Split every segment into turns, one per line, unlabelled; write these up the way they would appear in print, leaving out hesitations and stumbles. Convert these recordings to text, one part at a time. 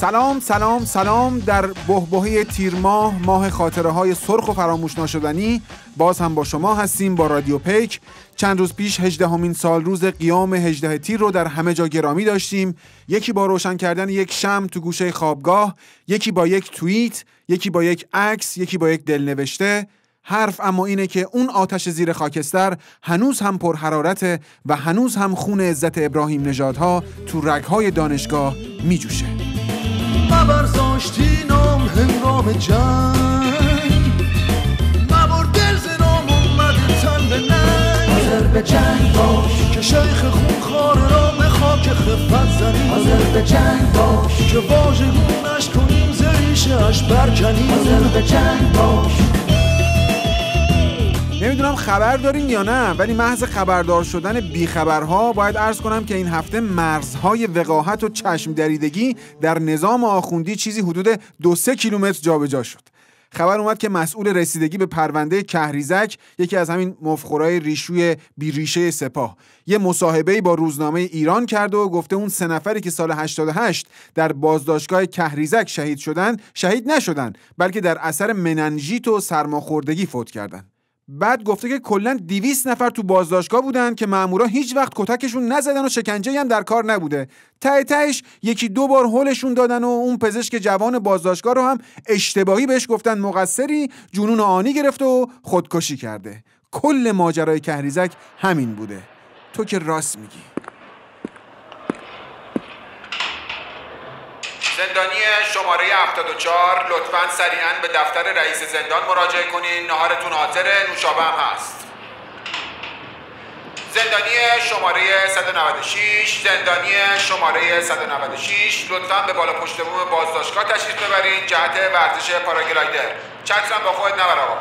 سلام سلام سلام. در بحبوحه تیر ماه خاطره های سرخ و فراموش ناشدنی باز هم با شما هستیم با رادیو پیک. چند روز پیش 18مین سال روز قیام 18 تیر رو در همه جا گرامی داشتیم. یکی با روشن کردن یک شمع تو گوشه خوابگاه، یکی با یک توییت، یکی با یک عکس، یکی با یک دلنوشته. حرف اما اینه که اون آتش زیر خاکستر هنوز هم پر حرارته و هنوز هم خون عزت ابراهیم نژادها تو رگهای دانشگاه می جوشه.
مبرزاشتی نام هنگام جنگ، مبر دل زنام اومده تن به ننگ. حاضر به جنگ باش که شیخ خونخوار را به خاک خفت زنیم. حاضر به جنگ باش که واژگونش کنیم زریشش برکنیم. حاضر به جنگ باش.
نمیدونم خبر دارین یا نه، ولی محض خبردار شدن بیخبرها باید عرض کنم که این هفته مرزهای وقاحت و چشم دریدگی در نظام آخوندی چیزی حدود 2-3 کیلومتر جابجا شد. خبر اومد که مسئول رسیدگی به پرونده کهریزک، یکی از همین مفخورای ریشوی بیریشه سپاه، یه مصاحبه‌ای با روزنامه ایران کرده و گفته اون 3 نفری که سال 88 در بازداشتگاه کهریزک شهید نشدن، بلکه در اثر مننژیت و سرماخوردگی فوت کردن. بعد گفته که کلاً 200 نفر تو بازداشتگاه بودن که مامورا هیچ وقت کتکشون نزدن و شکنجه‌ای هم در کار نبوده. تهش 1-2 بار هولشون دادن و اون پزشک جوان بازداشتگاه رو هم اشتباهی بهش گفتن مقصری، جنون آنی گرفته و خودکشی کرده. کل ماجرای کهریزک همین بوده. تو که راست میگی.
زندانی شماره 74 لطفاً سریعاً به دفتر رئیس زندان مراجعه کنین. ناهارتون حاضره، نوشابه هم هست. زندانی شماره 196 زندانی شماره 196 لطفاً به بالا پشت بوم بازداشتگاه تشریف ببرین جهت ورزش پاراگلایدر. چترم با خودت نبر آقا.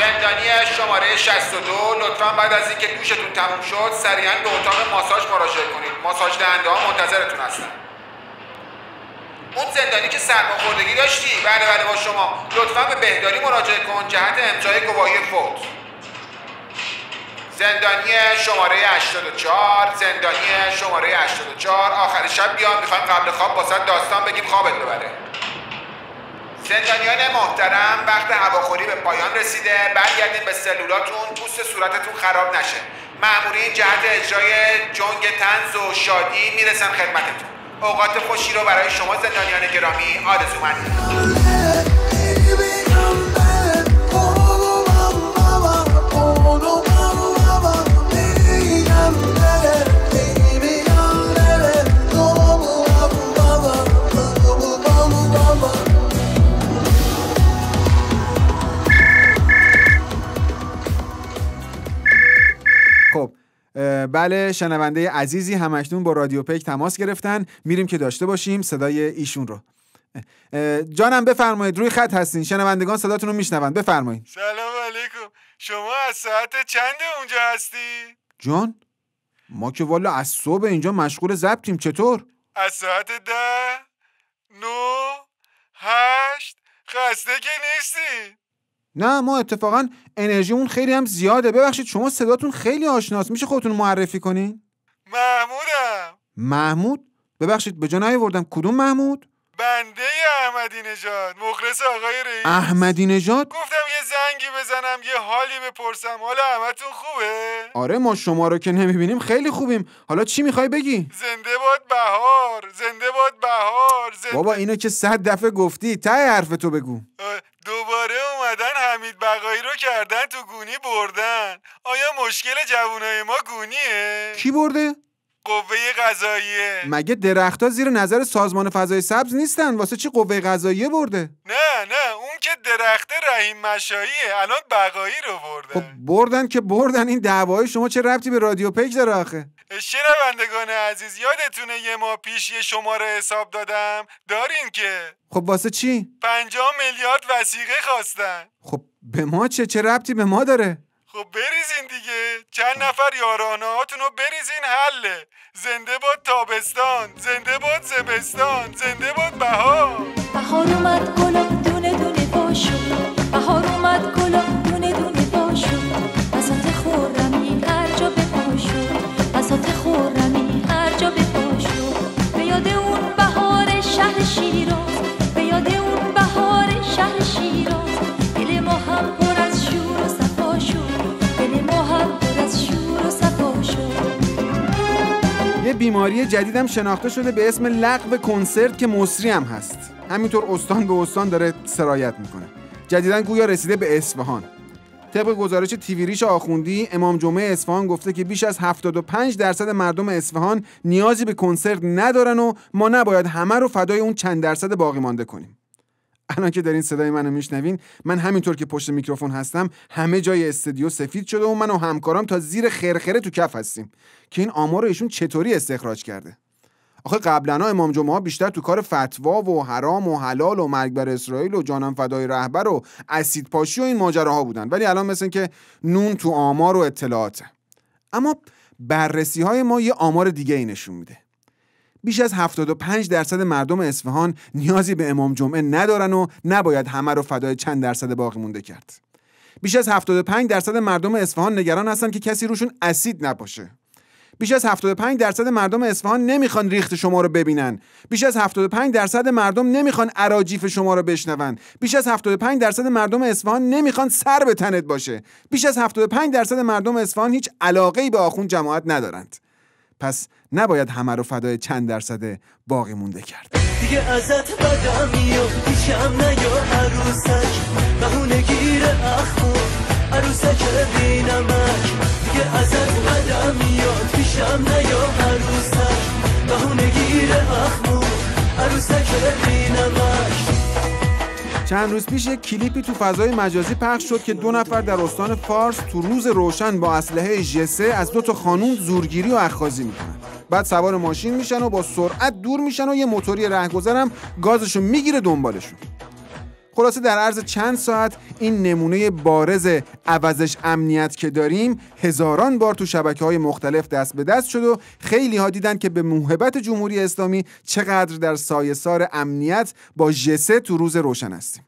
زندانی شماره 62 لطفاً بعد از اینکه دوشتون تموم شد سریعاً به اتاق ماساژ مراجعه کنید. ماساژ دهنده ها منتظرتون هستن. اون زندانی که سرماخوردگی داشتی؟ بله با شما. لطفاً به بهداری مراجعه کن جهت امضای گواهی فوت. زندانی شماره 84 زندانی شماره 84 آخر شب بیام، میخوایم قبل خواب واسه داستان بگیم خوابت ببره. زندانیان محترم، وقت هواخوری به پایان رسیده. برگردین به سلولاتون، پوست صورتتون خراب نشه. مأمورین جهت اجرای جنگ طنز و شادی میرسن خدمتتون. اوقات خوشی رو برای شما زندانیان گرامی آرزومندیم.
بله، شنونده عزیزی همکنون با رادیو پیک تماس گرفتن. میریم که داشته باشیم صدای ایشون رو. جانم بفرمایید، روی خط هستین، شنوندگان صداتون رو میشنون، بفرمایید.
سلام علیکم، شما از ساعت چنده اونجا هستی؟
جان ما که والا از صبح اینجا مشغول ضبطیم. چطور؟
از ساعت 10 9 8 خسته که نیستی؟
نه، ما اتفاقا انرژیمون خیلی هم زیاده. ببخشید شما صداتون خیلی آشناست، میشه خودتون معرفی کنین؟
محمودم.
محمود؟ ببخشید به جا نیاوردم، کدوم محمود؟
بنده احمدی نژاد، مخلص آقای رئیس.
احمدی نژاد؟
گفتم یه زنگی بزنم یه حالی بپرسم. حالا همتون خوبه؟
آره، ما شما رو که نمیبینیم خیلی خوبیم. حالا چی میخوای بگی؟
زنده باد بهار، زنده باد بهار، زنده...
بابا اینو که 100 دفعه گفتی، ته حرفتو بگو.
دوباره اومدن حمید بقایی رو کردن تو گونی بردن. آیا مشکل جوونای ما گونیه؟
کی برده؟
قوه قضاییه.
مگه درخت‌ها زیر نظر سازمان فضای سبز نیستن؟ واسه چی قوه قضاییه برده؟
نه اون که درخت رحیم مشاییه، الان بقایی رو بردن.
خب بردن که بردن، این دعوای شما چه ربطی به رادیو پیک داره آخه؟
شنوندگان عزیز، یادتونه یه ماه پیش یه شماره حساب دادم؟ دارین که؟
خب واسه چی؟
50 میلیارد وثیقه خواستن.
خب به ما چه ربطی به ما داره؟
خب بریزین دیگه، چند نفر یارانه هاتون رو بریزین حله. زنده باد تابستان، زنده باد زمستان، زنده باد بهار.
بهار اومد گلا دونه دونه باشو، بهار اومد گلا دونه دونه باشو، بساط خورمی هر جا بپاشو، بساط خورمی هر جا بپاشو، به یاد اون
بیماری جدیدم شناخته شده به اسم لغو کنسرت که مصری هم هست. همینطور استان به استان داره سرایت میکنه. جدیداً گویا رسیده به اصفهان. طبق گزارش تیویریش آخوندی، امام جمعه اصفهان گفته که بیش از 75% مردم اصفهان نیازی به کنسرت ندارن و ما نباید همه رو فدای اون چند درصد باقی مانده کنیم. الان که دارین صدای منو میشنوین، من همینطور که پشت میکروفون هستم همه جای استودیو سفید شده و من و همکارام تا زیر خرخره تو کف هستیم که این آمار رو ایشون چطوری استخراج کرده. آخه قبلا امام جمعه بیشتر تو کار فتوا و حرام و حلال و مرگ بر اسرائیل و جانم فدای رهبر و اسید پاشی و این ماجراها بودن، ولی الان مثل که نون تو آمار و اطلاعاته. اما بررسی های ما یه آمار دیگه ای نشون میده. بیش از 75% مردم اصفهان نیازی به امام جمعه ندارن و نباید همه رو فدای چند درصد باقی مونده کرد. بیش از 75% مردم اصفهان نگران هستن که کسی روشون اسید نپاشه. بیش از 75% مردم اصفهان نمیخوان ریخت شما رو ببینن. بیش از 75% مردم نمیخوان اراجیف شما رو بشنون. بیش از 75% مردم اصفهان نمیخوان سر به تنت باشه. بیش از 75% مردم اصفهان هیچ علاقه‌ای به آخوند جماعت ندارند. پس نباید همه رو فدای چند درصد باقی مونده کرد.
دیگه ازت بدم میاد پیشم نیا عروسک بهونه گیر اخمو عروسک بینمک دیگه ازت بدم میاد پیشم نیا عروسک بهونه گیر اخمو عروسک بینمک.
چند روز پیش یک کلیپی تو فضای مجازی پخش شد که 2 نفر در استان فارس تو روز روشن با اسلحه ژسه از 2 خانوم زورگیری و اخاذی میکنن. بعد سوار ماشین میشن و با سرعت دور میشن و یه موتوری رهگذرم گازشو میگیره دنبالشون. خلاصه در عرض چند ساعت این نمونه بارز عوضش امنیت که داریم هزاران بار تو شبکه‌های مختلف دست به دست شد و خیلی ها دیدن که به موهبت جمهوری اسلامی چقدر در سایه‌سار امنیت با ژسه تو روز روشن هستیم.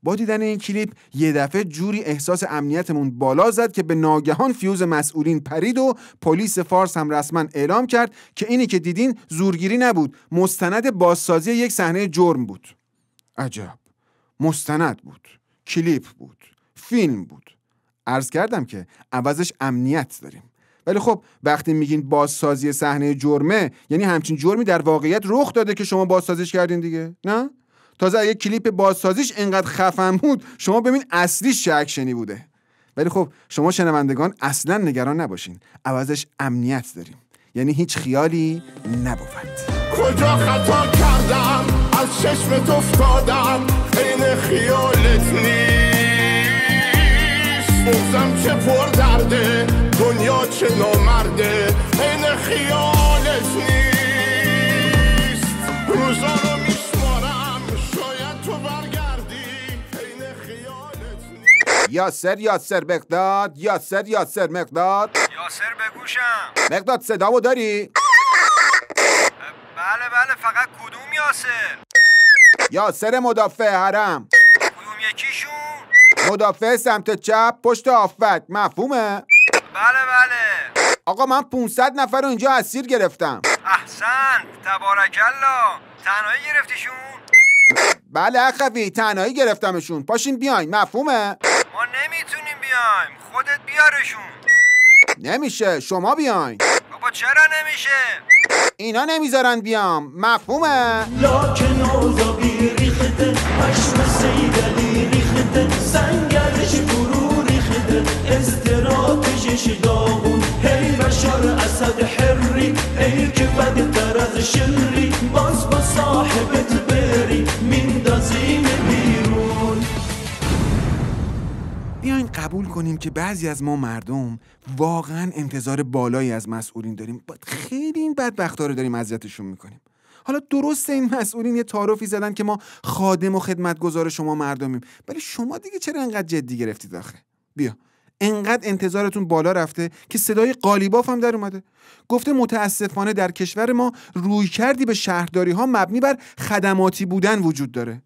با دیدن این کلیپ یه دفعه جوری احساس امنیتمون بالا زد که به ناگهان فیوز مسئولین پرید و پلیس فارس هم رسما اعلام کرد که اینی که دیدین زورگیری نبود، مستند بازسازی یک صحنه جرم بود. عجب، مستند بود، کلیپ بود، فیلم بود. عرض کردم که عوضش امنیت داریم. ولی خب وقتی میگین بازسازی صحنه جرمه، یعنی همچین جرمی در واقعیت رخ داده که شما بازسازیش کردین دیگه، نه؟ تازه اگه کلیپ بازسازیش اینقدر خفن بود، شما ببین اصلیش چه اکشنی بوده. ولی خب شما شنوندگان اصلا نگران نباشین، عوضش امنیت داریم، یعنی هیچ خیالی نبود.
کجا خطا کردم از چشمت افتادم این خیالت نیست بغزم چه پر درده دنیا چه نامرده این خیالت نیست روزا رو میشمارم شاید تو برگردی این خیالت نیست.
یاسر مقداد، یاسر مقداد،
یاسر بگوشم.
مقداد صدامو داری؟
بله فقط کدوم یاسر؟
یاسر مدافع حرم.
کدوم یکیشون؟
مدافع سمت چپ پشت آفت، مفهومه؟
بله
آقا من 500 نفر رو اینجا اسیر گرفتم.
احسنت تبارکالله. تنهایی گرفتیشون؟
بله اخوی تنهایی گرفتمشون، پاشین بیاین، مفهومه؟
ما نمیتونیم بیایم، خودت بیارشون.
نمیشه، شما بیاین.
بابا چرا نمیشه؟
اینا نمیذارن بیام، مفهومه؟
لاکن آزابی ریخته پشم سیدلی ریخته سنگرش فرو ریخته استراتژیش داغون هی بشار اسد حری ای که بدتر از شری باز با صاحبت بری میندازیم بیرون.
بیاین قبول کنیم که بعضی از ما مردم واقعا انتظار بالایی از مسئولین داریم. خیلی این بدبختا رو داریم اذیتشون میکنیم. حالا درسته این مسئولین یه تعارفی زدن که ما خادم و خدمتگزار شما مردمیم، ولی شما دیگه چرا انقدر جدی گرفتید آخه؟ بیا، انقدر انتظارتون بالا رفته که صدای قالیباف هم در اومده. گفته متاسفانه در کشور ما رویکردی به شهرداری ها مبنی بر خدماتی بودن وجود داره.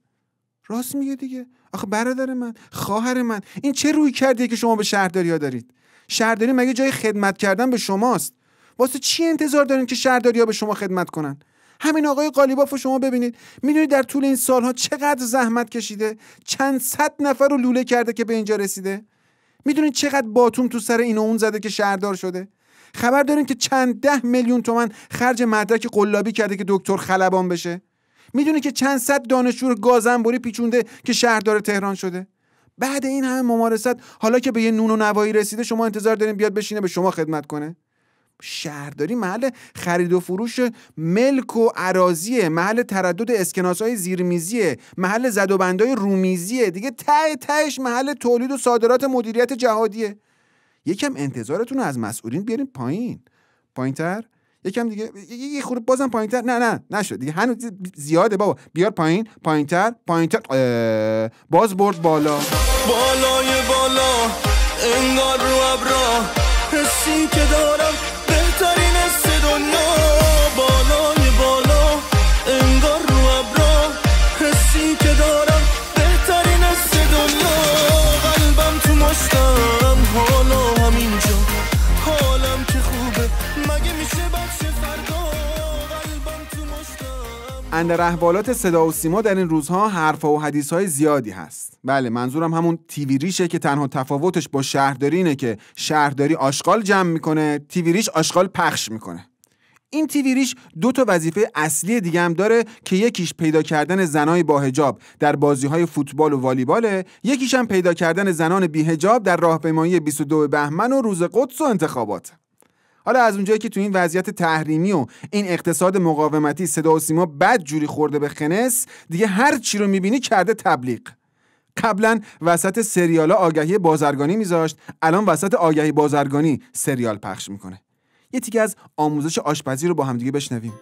راست میگه دیگه. آخه برادر من، خواهر من، این چه رویکردیه که شما به شهرداری ها دارید؟ شهرداری مگه جای خدمت کردن به شماست؟ واسه چی انتظار دارین که شهرداری ها به شما خدمت کنن؟ همین آقای قالیباف رو شما ببینید، میدونید در طول این سالها چقدر زحمت کشیده، چند صد نفر رو لوله کرده که به اینجا رسیده. میدونید چقدر باتوم تو سر این و اون زده که شهردار شده. خبر دارین که چند 10 میلیون تومان خرج مدرک قلابی کرده که دکتر خلبان بشه؟ میدونی که چند صد دانشجو گازنبوری پیچونده که شهردار تهران شده؟ بعد این همه ممارست، حالا که به یه نون و نوایی رسیده، شما انتظار دارین بیاد بشینه به شما خدمت کنه؟ شهرداری محل خرید و فروش ملک و اراضیه، محل تردد اسکناس‌های زیرمیزیه، محل زد و بندای رومیزیه، دیگه تهش محل تولید و صادرات مدیریت جهادیه. یکم انتظارتون رو از مسئولین بیارین پایین‌تر. یکم دیگه یه خورده بازم پایین‌تر. نه نشد دیگه، هنوز زیاده بابا. بیار پایین‌تر. باز برد بالا.
بالای بالا انگار رو ابرا، حسی که دارم بهترین حس دنیا. بالای بالا انگار رو ابرا، حسی که دارم بهترین حس دنیا. قلبم تو مشتم حالا همینجا، حالم که خوبه مگه میشه بچه فردا. قلبم تو مشتم.
اندر احوالات صدا و سیما در این روزها حرفا و حدیثهای زیادی هست. بله، منظورم همون تیوی ریشه که تنها تفاوتش با شهرداری اینه که شهرداری آشغال جمع میکنه، تیوی ریش آشغال پخش میکنه. این تیوی ریش 2 تا وظیفه اصلی دیگه هم داره که یکیش پیدا کردن زنای با حجاب در بازی‌های فوتبال و والیباله، یکیش هم پیدا کردن زنان بی حجاب در راهپیمایی 22 بهمن و روز قدس و انتخابات. حالا از اونجایی که تو این وضعیت تحریمی و این اقتصاد مقاومتی صدا و سیما بد جوری خورده به خنس، دیگه هر چی رو میبینی کرده تبلیغ. قبلا وسط سریالا آگهی بازرگانی میذاشت، الان وسط آگهی بازرگانی سریال پخش میکنه. یه تیکه از آموزش آشپزی رو با هم دیگه بشنویم.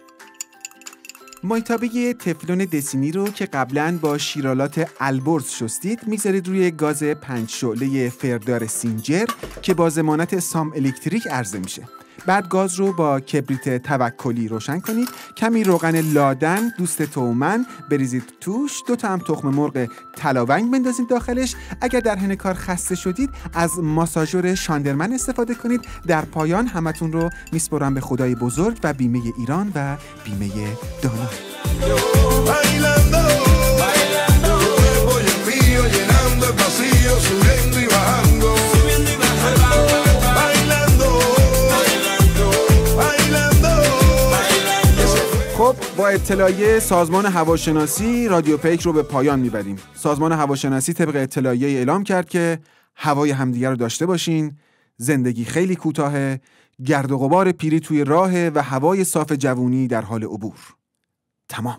مایتابه تفلون دسینی رو که قبلا با شیرالات البرز شستید میذارید روی گاز 5 شعله فردار سینجر که با ضمانت سام الکتریک عرضه میشه. بعد گاز رو با کبریت توکلی روشن کنید، کمی روغن لادن دوست تومن بریزید توش، 2 تا هم تخم مرغ تلاونگ بندازید داخلش. اگر در حین کار خسته شدید از ماساژور شاندرمن استفاده کنید. در پایان همتون رو میسپرم به خدای بزرگ و بیمه ایران و بیمه دانا. خب، با اطلاعیه سازمان هواشناسی رادیو پیک رو به پایان میبریم. سازمان هواشناسی طبق اطلاعیه اعلام کرد که هوای همدیگر رو داشته باشین، زندگی خیلی کوتاهه، گرد و غبار پیری توی راهه و هوای صاف جوونی در حال عبور. تمام.